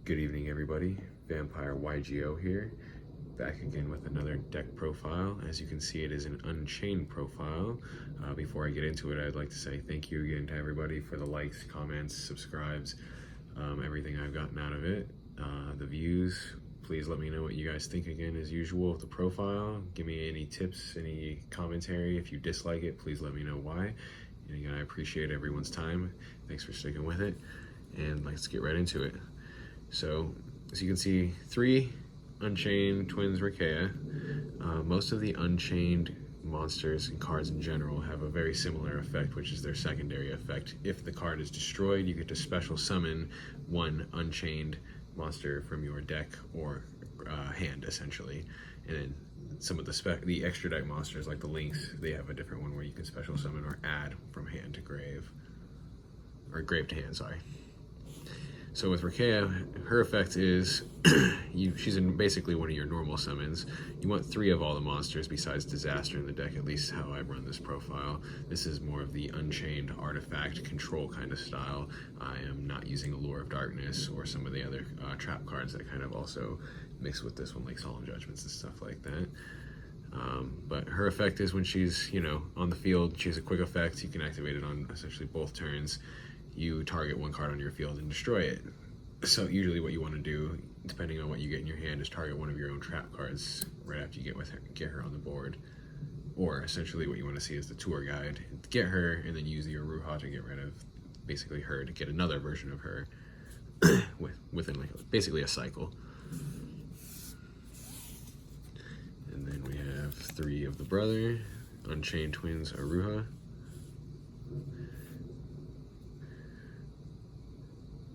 Good evening, everybody. Vampire YGO here, back again with another deck profile. As you can see, it is an Unchained profile. Before I get into it, I'd like to say thank you again to everybody for the likes, comments, subscribes, everything I've gotten out of it, the views. Please let me know what you guys think again, as usual, of the profile. Give me any tips, any commentary. If you dislike it, please let me know why. And again, I appreciate everyone's time. Thanks for sticking with it. And let's get right into it. So, as you can see, 3 Unchained twins Hakai. Most of the Unchained monsters and cards in general have a very similar effect, which is their secondary effect. If the card is destroyed, you get to special summon one Unchained monster from your deck or hand, essentially. And then some of the extra deck monsters, like the Lynx, they have a different one where you can special summon or add from hand to grave. Or grave to hand, sorry. So with Hakai, her effect is, she's in basically one of your normal summons. You want 3 of all the monsters besides Disaster in the deck, at least how I run this profile. This is more of the Unchained artifact control kind of style. I am not using Allure of Darkness or some of the other trap cards that kind of also mix with this one, like Solemn Judgments and stuff like that. But her effect is when she's, on the field, she has a quick effect. You can activate it on essentially both turns. You target one card on your field and destroy it. So usually what you want to do, depending on what you get in your hand, is target one of your own trap cards right after you get her on the board. Or essentially what you want to see is the tour guide. Get her and then use the Aruha to get rid of basically her, to get another version of her within basically a cycle. And then we have 3 of the brother, Unchained twins Aruha.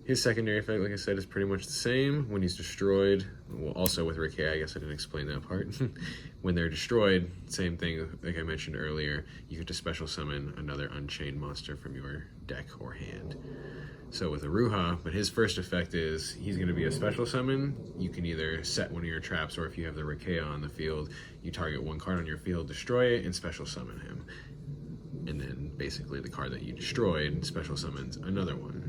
His secondary effect, like I said, is pretty much the same. When he's destroyed, well, also with Hakai, I guess I didn't explain that part. When they're destroyed, same thing, like I mentioned earlier, you get to special summon another Unchained monster from your deck or hand. So with Aruha, but his first effect is, he's going to be a special summon. You can either set one of your traps, or if you have the Hakai on the field, you target one card on your field, destroy it, and special summon him. And then basically the card that you destroyed special summons another one.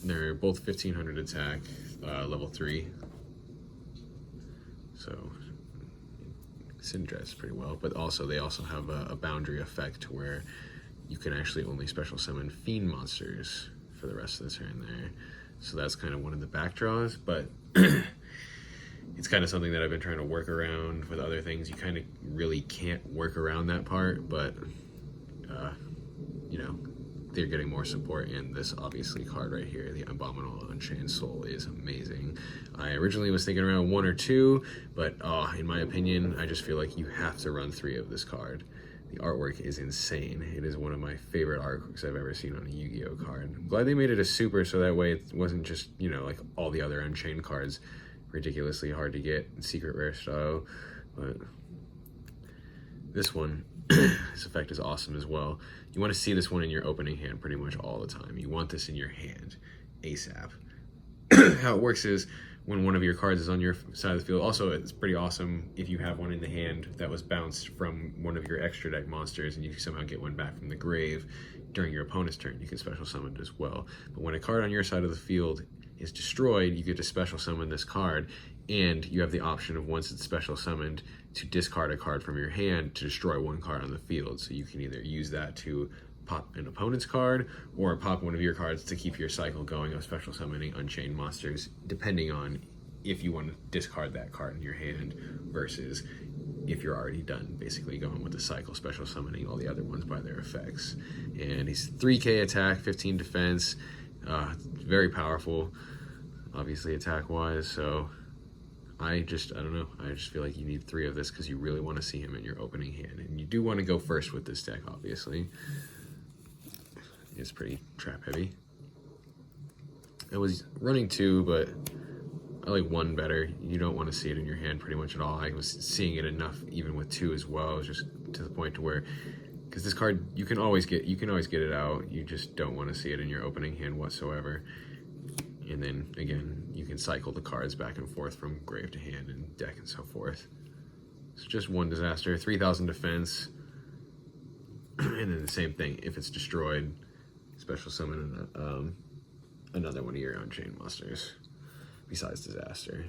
They're both 1500 attack, level 3. So synergize pretty well, but also they also have a boundary effect where you can actually only special summon fiend monsters for the rest of the turn there. So that's kind of one of the back draws, but it's kind of something that I've been trying to work around with other things. You kind of really can't work around that part, but they're getting more support, and this obviously card right here, the Abominable Unchained Soul, is amazing. I originally was thinking around 1 or 2, but in my opinion, I just feel like you have to run 3 of this card. The artwork is insane. It is one of my favorite artworks I've ever seen on a Yu-Gi-Oh card. I'm glad they made it a super, so that way it wasn't just, like all the other Unchained cards, ridiculously hard to get, secret rare style, but this one, this effect is awesome as well. You want to see this one in your opening hand pretty much all the time. You want this in your hand ASAP. How it works is, when one of your cards is on your side of the field, also it's pretty awesome if you have one in the hand that was bounced from one of your extra deck monsters and you somehow get one back from the grave during your opponent's turn, you can special summon it as well. But when a card on your side of the field is destroyed, you get to special summon this card, and you have the option of, once it's special summoned, to discard a card from your hand to destroy one card on the field. So you can either use that to pop an opponent's card, or pop one of your cards to keep your cycle going of special summoning Unchained monsters, depending on if you want to discard that card in your hand versus if you're already done basically going with the cycle, special summoning all the other ones by their effects. And he's 3k attack, 15 defense, very powerful, obviously attack wise. So I don't know, I just feel like you need 3 of this because you really want to see him in your opening hand, and you do want to go first with this deck, obviously. It's pretty trap heavy. I was running 2, but I like 1 better. You don't want to see it in your hand pretty much at all. I was seeing it enough even with 2 as well. It was just to the point to where, because this card you can always get it out. You just don't want to see it in your opening hand whatsoever. And then again, you can cycle the cards back and forth from grave to hand and deck and so forth. It's just 1 disaster, 3000 defense, and then the same thing. If it's destroyed, special summon another one of your Unchained monsters besides Disaster.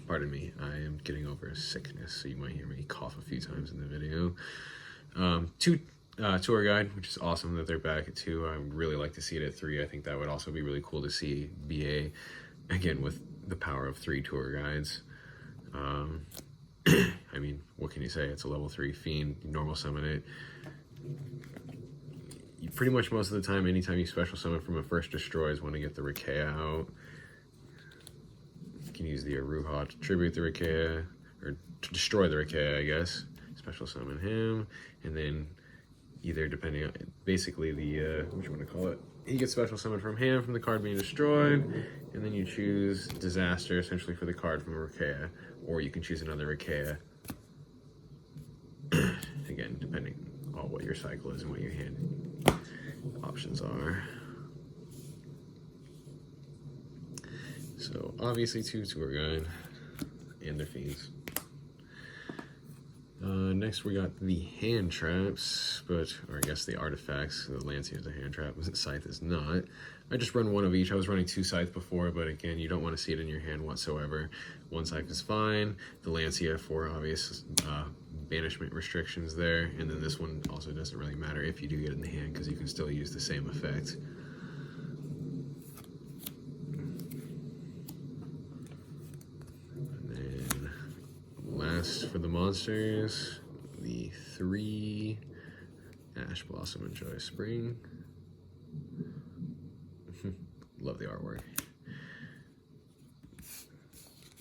Pardon me, I am getting over a sickness, so you might hear me cough a few times in the video. Two tour guide, which is awesome that they're back at 2. I would really like to see it at 3. I think that would also be really cool to see BA again with the power of 3 tour guides. I mean, what can you say? It's a level 3 fiend. You normal summon it. You pretty much most of the time, anytime you special summon from a first destroys, want to get the Rakeya out. You can use the Aruha to tribute the Rakeya, or to destroy the Rakeya, I guess. Special summon him, and then either depending on basically the what you want to call it, he gets special summoned from hand from the card being destroyed, and then you choose Disaster essentially for the card from Rakeya, or you can choose another Rakeya. Again, depending on what your cycle is and what your hand options are. So obviously 2 tour guide and their fiends. Next we got the hand traps, or I guess the artifacts. The Lancia is a hand trap, Scythe is not. I just run 1 of each. I was running 2 Scythe before, but again, you don't want to see it in your hand whatsoever. 1 Scythe is fine. The Lancia for obvious banishment restrictions there, and then this one also doesn't really matter if you do get it in the hand because you can still use the same effect. Last for the monsters, the 3 Ash Blossom and Joy Spring. Love the artwork.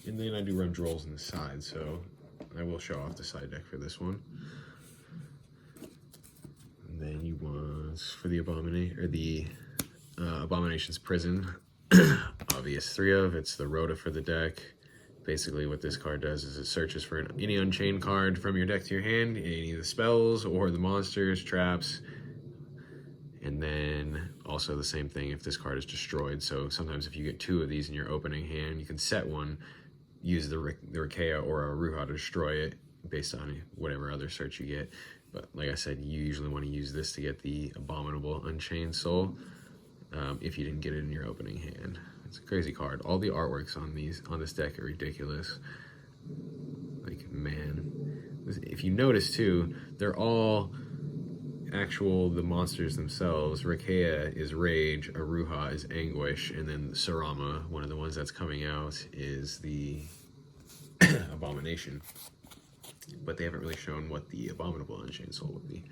And then I do run Drolls on the side, so I will show off the side deck for this one. And then you want for the Abomination's Prison. Obvious 3 of it's the Rhoda for the deck. Basically what this card does is it searches for any Unchained card from your deck to your hand, any of the spells or the monsters, traps, and then also the same thing if this card is destroyed. So sometimes if you get 2 of these in your opening hand, you can set one, use the Rakeya or a Aruha to destroy it based on whatever other search you get. But like I said, you usually want to use this to get the Abominable Unchained Soul if you didn't get it in your opening hand. It's a crazy card. All the artworks on this deck are ridiculous. Like, man. If you notice too, they're all the monsters themselves. Rakeya is Rage, Aruha is Anguish, and then Sarama, one of the ones that's coming out, is the Abomination. But they haven't really shown what the Abominable Unchained Soul would be.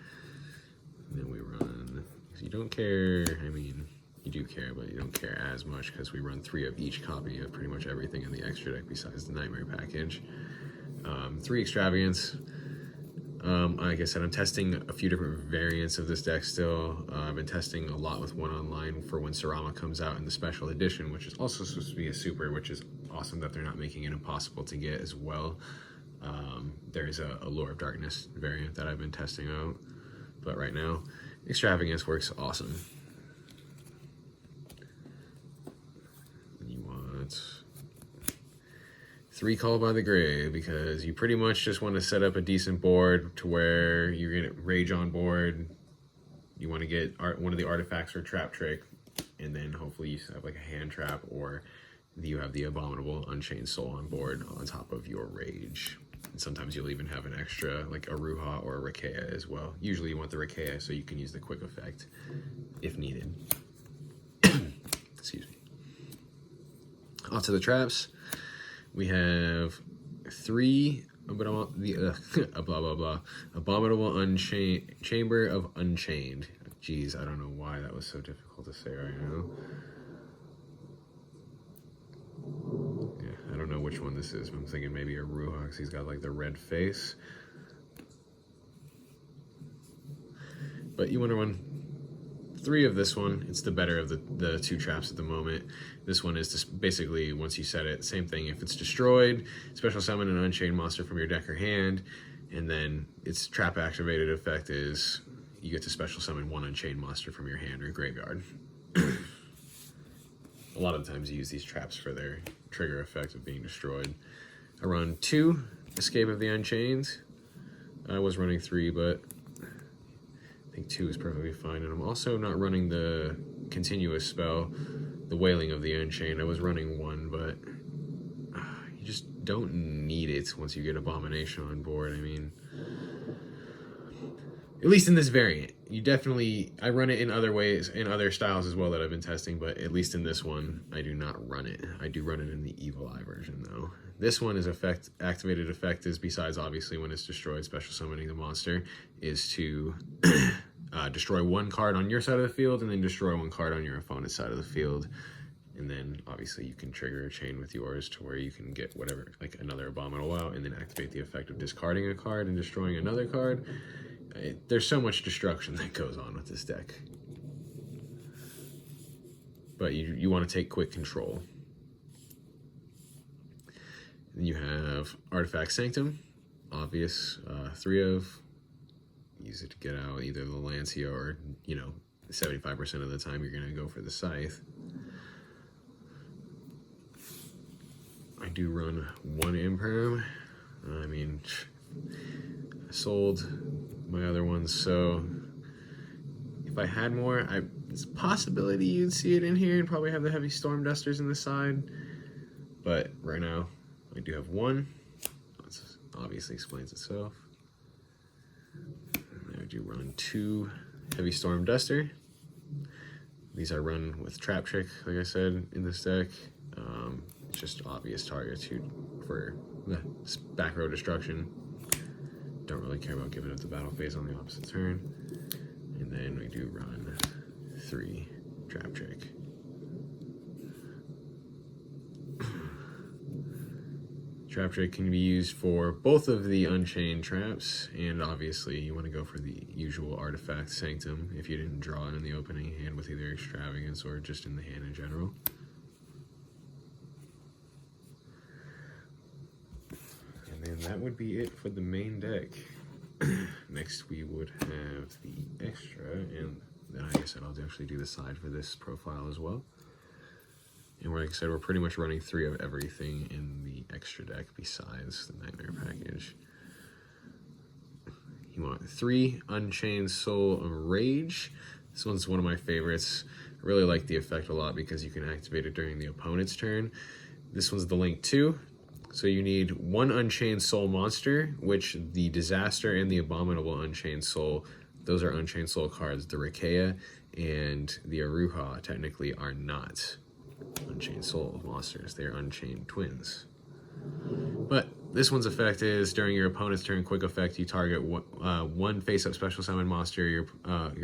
And then we run, if you don't care, I mean, you do care, but you don't care as much because we run 3 of each copy of pretty much everything in the extra deck besides the Nightmare package. 3 Extravagance. Like I said, I'm testing a few different variants of this deck still. I've been testing a lot with one online for when Sarama comes out in the special edition, which is also supposed to be a super, which is awesome that they're not making it impossible to get as well. There's a Lure of Darkness variant that I've been testing out, but right now, Extravagance works awesome. You want 3 Call by the Grave because you pretty much just want to set up a decent board to where you're going to Rage on board. You want to get one of the artifacts or Trap Trick, and then hopefully you have like a hand trap, or you have the Abominable Unchained Soul on board on top of your Rage. And sometimes you'll even have an extra like a Aruha or a Rakeya as well. Usually you want the Rakeya so you can use the quick effect if needed. Excuse me. Off to the traps. We have 3 Abominable Unchained, Chamber of Unchained. Jeez, I don't know why that was so difficult to say right now. Yeah, I don't know which one this is, but I'm thinking maybe a Aruha because he's got like the red face. But you want to run 3 of this one. It's the better of the 2 traps at the moment. This one is just basically, once you set it, same thing. If it's destroyed, special summon an Unchained monster from your deck or hand, and then its trap activated effect is you get to special summon 1 Unchained monster from your hand or graveyard. A lot of the times you use these traps for their trigger effect of being destroyed. I run 2 Escape of the Unchained. I was running 3, but I think 2 is perfectly fine. And I'm also not running the continuous spell, the Wailing of the Unchained. I was running one, but you just don't need it once you get Abomination on board. I mean, at least in this variant, you definitely, I run it in other ways, in other styles as well that I've been testing, but at least in this one, I do not run it. I do run it in the Evil Eye version though. This one is activated effect is, besides obviously when it's destroyed, special summoning the monster, is to destroy one card on your side of the field and then destroy one card on your opponent's side of the field. And then obviously you can trigger a chain with yours to where you can get whatever, like another Abominable out, and then activate the effect of discarding a card and destroying another card. There's so much destruction that goes on with this deck. But you want to take quick control. Then you have Artifact Sanctum, obvious, 3 of. Use it to get out either the Lancia or, 75% of the time you're going to go for the Scythe. I do run one Imperm. I mean, I sold my other ones, so if I had more, it's a possibility you'd see it in here and probably have the Heavy Storm Dusters in the side. But right now, I do have one. That obviously explains itself. And I do run 2 Heavy Storm Duster. These I run with Trap Trick, like I said, in this deck. It's just obvious targets for the back row destruction. Don't really care about giving up the battle phase on the opposite turn. And then we do run 3 Trap Trick. Trap Trick can be used for both of the Unchained traps, and obviously you want to go for the usual Artifact Sanctum if you didn't draw it in the opening hand with either Extravagance or just in the hand in general. And then that would be it for the main deck. Next we would have the extra, and then like I said, I'll actually do the side for this profile as well. And like I said, we're pretty much running 3 of everything in the extra deck besides the Nightmare package. You want 3 Unchained Soul of Rage. This one's one of my favorites. I really like the effect a lot because you can activate it during the opponent's turn. This one's the link 2. So you need 1 Unchained Soul monster, which the Disaster and the Abominable Unchained Soul, those are Unchained Soul cards. The Rakea and the Aruha technically are not Unchained Soul monsters. They're Unchained twins. But this one's effect is during your opponent's turn, quick effect, you target one face-up special summon monster your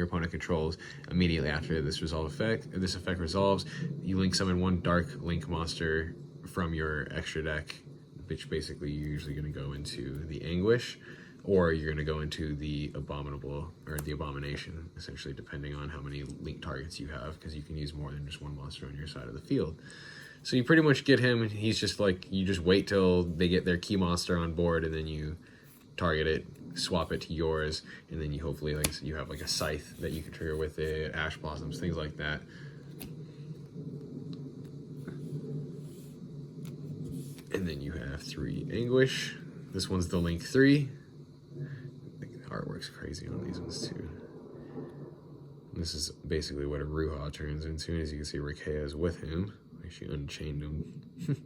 opponent controls. Immediately after this effect resolves, you link summon 1 dark link monster from your extra deck, which basically you're usually going to go into the Anguish, or you're going to go into the Abominable, or the Abomination, essentially, depending on how many link targets you have, because you can use more than just 1 monster on your side of the field. So you pretty much get him, and he's just like, you just wait till they get their key monster on board, and then you target it, swap it to yours, and then you hopefully, like, you have like a Scythe that you can trigger with it, Ash Blossoms, things like that. And then you have 3 Anguish. This one's the link 3. The artwork's crazy on these ones too. This is basically what a Ruha turns into. As you can see, Rakea is with him. She unchained him.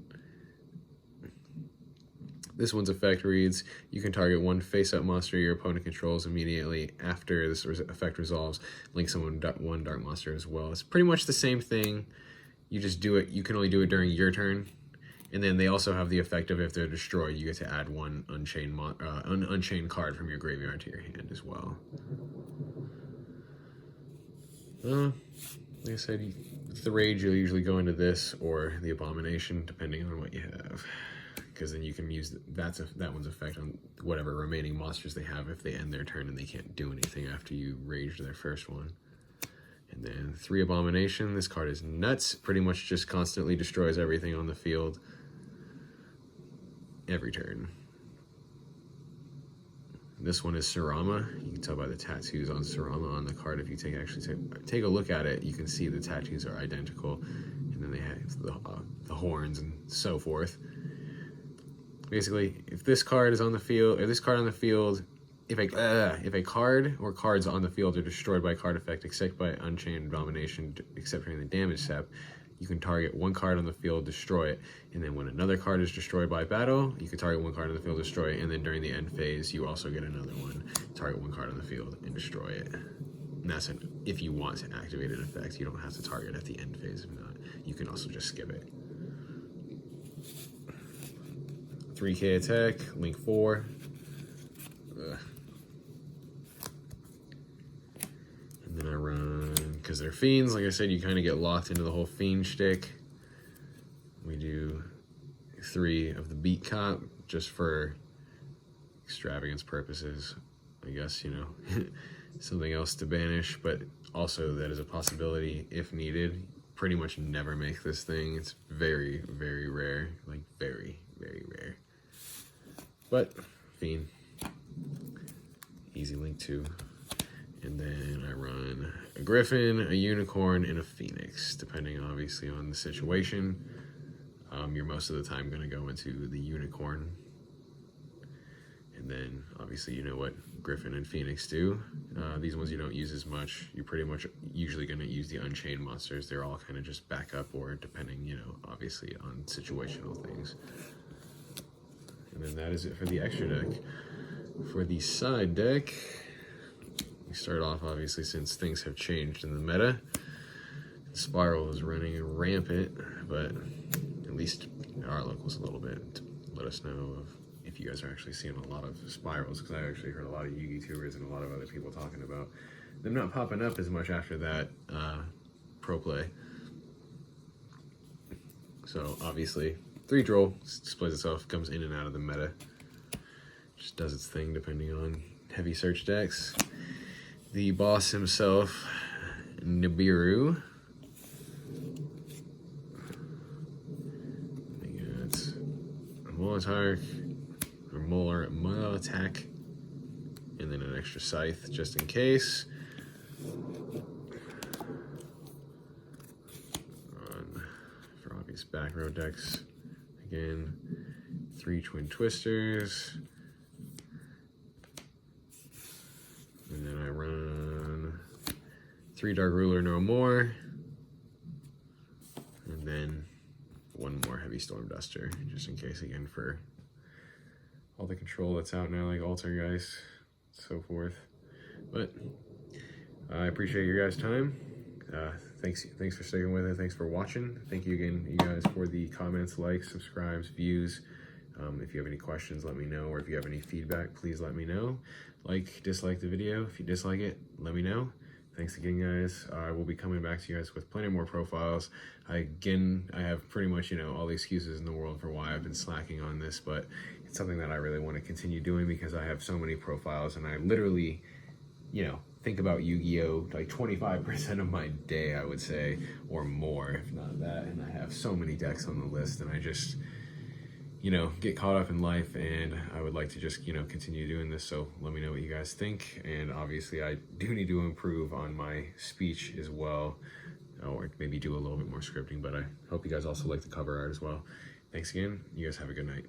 This one's effect reads, you can target 1 face-up monster your opponent controls immediately after this effect resolves. Link someone 1 dark monster as well. It's pretty much the same thing. You just do it. You can only do it during your turn. And then they also have the effect of if they're destroyed, you get to add 1 unchained card from your graveyard to your hand as well. Like I said, with the Rage, you'll usually go into this or the Abomination, depending on what you have. Because then you can use that one's effect on whatever remaining monsters they have if they end their turn and they can't do anything after you Rage their first one. And then 3 Abomination. This card is nuts. Pretty much just constantly destroys everything on the field. Every turn. This one is Sarama. You can tell by the tattoos on Sarama on the card. If you take a look at it, you can see the tattoos are identical. And then they have the horns and so forth. Basically, if this card is on the field, or this card on the field, if a card or cards on the field are destroyed by card effect except by Unchained Domination, except during the damage step, you can target one card on the field, destroy it, and then when another card is destroyed by battle, you can target one card on the field, destroy it, and then during the end phase, you also get another one, target one card on the field, and destroy it. And that's if you want to activate an effect. You don't have to target at the end phase. If not, you can also just skip it. 3k attack, link 4. And then I run, because they're fiends, like I said, you kind of get locked into the whole fiend shtick. We do 3 of the beat cop, just for extravagance purposes, I guess, you know. Something else to banish, but also that is a possibility if needed. Pretty much never make this thing. It's very, very rare. Like, very, very rare. But, fiend. Easy link 2. And then I run a griffin, a unicorn, and a phoenix, depending obviously on the situation. You're most of the time going to go into the unicorn. And then obviously you know what griffin and phoenix do. These ones you don't use as much. You're pretty much usually going to use the Unchained monsters. They're all kind of just backup, or depending, you know, obviously on situational things. And then that is it for the extra deck. For the side deck, we start off, obviously, since things have changed in the meta. Spiral is running rampant, but at least our luck was a little bit to let us know of if you guys are actually seeing a lot of spirals, because I actually heard a lot of Yugi tubers and a lot of other people talking about them not popping up as much after that pro play. So obviously 3-droll displays itself, comes in and out of the meta, just does its thing depending on heavy search decks. The boss himself, Nibiru. We got Molotark, or Molotac, and then an extra scythe just in case. For obvious back row decks, again, 3 Twin Twisters. And then I run 3 Dark Ruler no more. And then 1 more Heavy Storm Duster, just in case, again, for all the control that's out now, like Altergeist, so forth. But I appreciate your guys' time. Thanks for sticking with it. Thanks for watching. Thank you again, you guys, for the comments, likes, subscribes, views. If you have any questions, let me know, or if you have any feedback, please let me know. Like, dislike the video. If you dislike it, let me know. Thanks again, guys. I will be coming back to you guys with plenty more profiles. I have pretty much, you know, all the excuses in the world for why I've been slacking on this, but it's something that I really want to continue doing because I have so many profiles, and I literally, you know, think about Yu-Gi-Oh! Like 25% of my day, I would say, or more, if not that. And I have so many decks on the list, and I just, you know, get caught up in life, and I would like to just, you know, continue doing this. So let me know what you guys think. And obviously I do need to improve on my speech as well, or maybe do a little bit more scripting, but I hope you guys also like the cover art as well. Thanks again. You guys have a good night.